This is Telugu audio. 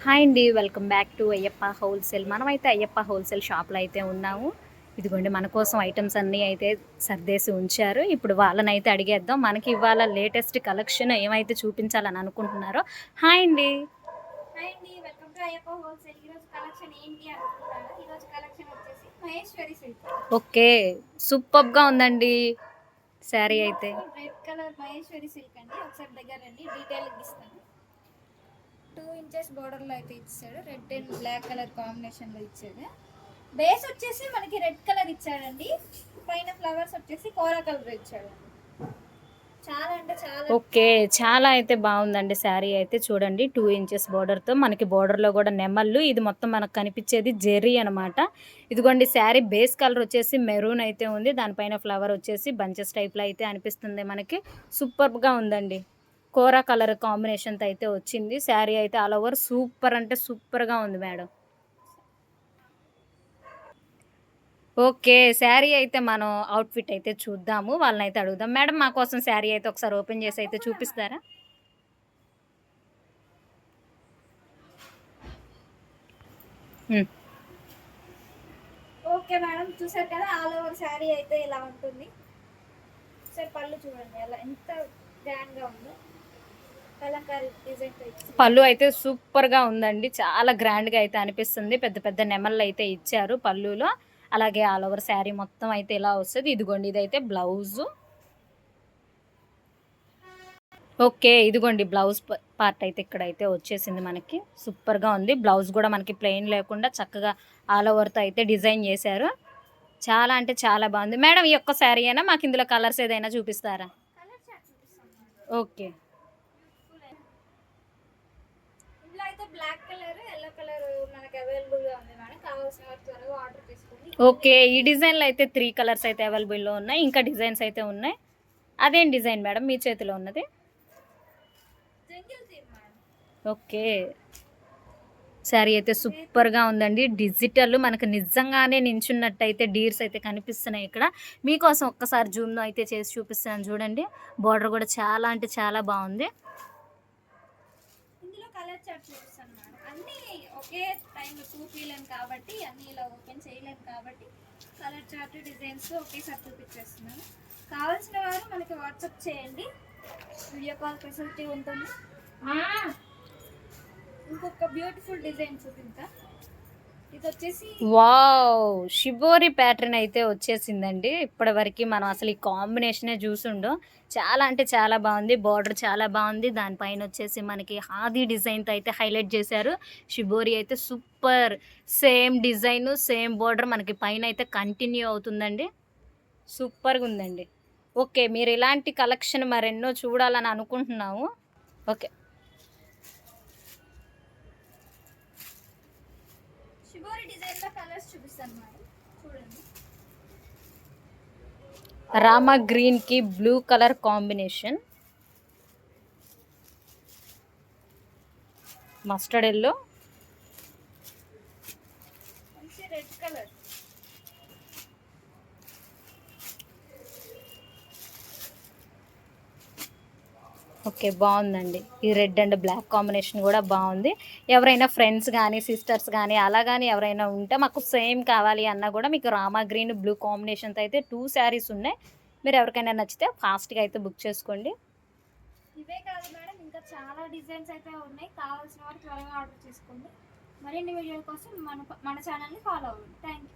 హాయ్ అండి, welcome back to Ayyappa wholesale. మనమైతే అయ్యప్ప హోల్సేల్ షాప్లో అయితే ఉన్నాము. ఇదిగోండి మన కోసం ఐటమ్స్ అన్నీ అయితే సర్దేసి ఉంచారు. ఇప్పుడు వాళ్ళని అయితే అడిగేద్దాం, మనకి ఇవాళ లేటెస్ట్ కలెక్షన్ ఏమైతే చూపించాలని అనుకుంటున్నారో. హాయ్ అండి. హాయ్ అండి, వెల్కమ్ టు అయ్యప్ప హోల్సేల్. ఈరోజు కలెక్షన్ ఏంటి అనుకుంటున్నారా? ఈరోజు కలెక్షన్ వచ్చేసి మహేశ్వరి సిల్క్. ఓకే, సూపర్గా ఉందండి శారీ అయితే. రెడ్ కలర్ మహేశ్వరి సిల్క్ అండి. ఒకసారి దగ్గర రండి, డీటెయిల్ ఇస్తాను. 2 ఇంచెస్ బోర్డర్లో అయితే ఇచ్చాడు. రెడ్ అండ్ బ్లాక్ కలర్ కాంబినేషన్లో ఇచ్చాడు. బేస్ వచ్చేసి మనకి రెడ్ కలర్ ఇచ్చాడండి. పైన ఫ్లవర్స్ వచ్చేసి కోరా కలర్ ఇచ్చాడండి. చాలా అంటే చాలా ఓకే, చాలా అయితే బాగుందండి శారీ అయితే. చూడండి 2 ఇంచెస్ బోర్డర్తో మనకి బోర్డర్లో కూడా నెమళ్ళు. ఇది మొత్తం మనకు కనిపించేది జెర్రీ అనమాట. ఇదిగోండి శారీ బేస్ కలర్ వచ్చేసి మెరూన్ అయితే ఉంది. దానిపైన ఫ్లవర్ వచ్చేసి బంచెస్ టైప్లో అయితే అనిపిస్తుంది మనకి. సూపర్గా ఉందండి. కోరా కలర్ కాంబినేషన్తో అయితే వచ్చింది శారీ అయితే. ఆల్ ఓవర్ సూపర్ అంటే సూపర్గా ఉంది మేడం. ఓకే, శారీ అయితే మనం అవుట్ఫిట్ అయితే చూద్దాము. వాళ్ళని అయితే అడుగుదాం. మేడం, మా కోసం శారీ అయితే ఒకసారి ఓపెన్ చేసి అయితే చూపిస్తారా? ఓకే మేడం, చూసారు కదా ఆల్ ఓవర్ శారీ అయితే ఇలా ఉంటుంది. సార్ పళ్ళు చూడండి అలా ఎంత గ్రాండ్గా ఉందో. కలంకారీ డిజైన్ పళ్ళు అయితే సూపర్గా ఉందండి. చాలా గ్రాండ్గా అయితే అనిపిస్తుంది. పెద్ద పెద్ద నెమళ్ళు అయితే ఇచ్చారు పళ్ళులో. అలాగే ఆల్ ఓవర్ శారీ మొత్తం అయితే ఇలా వస్తుంది. ఇదిగోండి ఇదైతే బ్లౌజు. ఓకే, ఇదిగోండి బ్లౌజ్ పార్ట్ అయితే ఇక్కడైతే వచ్చేసింది మనకి. సూపర్గా ఉంది. బ్లౌజ్ కూడా మనకి ప్లెయిన్ లేకుండా చక్కగా ఆల్ ఓవర్తో అయితే డిజైన్ చేశారు. చాలా అంటే చాలా బాగుంది మేడం. ఈ ఒక్క శారీ అయినా మాకు ఇందులో కలర్స్ ఏదైనా చూపిస్తారా? ఓకే. ఇందులో అయితే బ్లాక్ కలర్, ఎల్లో కలర్ మనకి అవైలబుల్గా ఉంది మేడం. కావాల్సిన వారు త్వరగా ఆర్డర్ చేసుకోండి. ఓకే, ఈ డిజైన్లో అయితే 3 కలర్స్ అయితే అవైలబుల్లో ఉన్నాయి. ఇంకా డిజైన్స్ అయితే ఉన్నాయి. అదేం డిజైన్ మేడం మీ చేతిలో ఉన్నది? Jungle theme madam. Okay, sari అయితే సూపర్గా ఉందండి. డిజిటల్ మనకు నిజంగానే నించున్నట్టయితే డీర్స్ అయితే కనిపిస్తున్నాయి ఇక్కడ. మీకోసం ఒక్కసారి జూమ్లో అయితే చేసి చూపిస్తాను చూడండి. బార్డర్ కూడా చాలా అంటే చాలా బాగుంది. ఇందులో కలర్ చార్ట్ చూపిస్తాను మేడం. అన్నీ ఒకే టైంలో చూపించలేము కాబట్టి, అన్నీ ఇలా ఓపెన్ చేయలేము కాబట్టి కలర్ చార్ట్ డిజైన్స్ ఒకేసారి చూపించేస్తున్నాను. కావాల్సిన వారు మనకి వాట్సాప్ చేయండి, వీడియో కాల్ ఫెసిలిటీ ఉంటుంది. ఇంకొక బ్యూటిఫుల్ డిజైన్ చూపించా. ఇది వచ్చేసి వావ్, షిబోరి ప్యాటర్న్ అయితే వచ్చేసిందండి. ఇప్పటివరకు మనం అసలు ఈ కాంబినేషనే చూసుండో. చాలా అంటే చాలా బాగుంది. బార్డర్ చాలా బాగుంది. దానిపైన వచ్చేసి మనకి హాదీ డిజైన్తో అయితే హైలైట్ చేశారు. షిబోరి అయితే super. Same design, same border మనకి పైన అయితే కంటిన్యూ అవుతుందండి. సూపర్గా ఉందండి. ఓకే, మీరు ఇలాంటి కలెక్షన్ మరెన్నో చూడాలని అనుకుంటున్నాము. ఓకే, షిబోరి డిజైన్లో కలర్స్ చూపిస్తాను మేడం, చూడండి. రామా గ్రీన్కి blue colour combination, mustard yellow, మంచి రెడ్ కలర్. ఓకే బాగుందండి. ఈ రెడ్ అండ్ బ్లాక్ కాంబినేషన్ కూడా బాగుంది. ఎవరైనా ఫ్రెండ్స్ కానీ సిస్టర్స్ కానీ అలా కానీ ఎవరైనా ఉంటే మాకు సేమ్ కావాలి అన్నా కూడా మీకు రామా గ్రీన్ బ్లూ కాంబినేషన్తో అయితే 2 శారీస్ ఉన్నాయి. మీరు ఎవరికైనా నచ్చితే ఫాస్ట్గా అయితే బుక్ చేసుకోండి. ఇవే కాదు మేడం, ఇంకా చాలా డిజైన్స్ అయితే ఉన్నాయి. కావాల్సిన వారు త్వరగా ఆర్డర్ చేసుకోండి. మరిన్ని వీడియోల కోసం మన ఛానల్ని ఫాలో అవ్వండి. Thank you.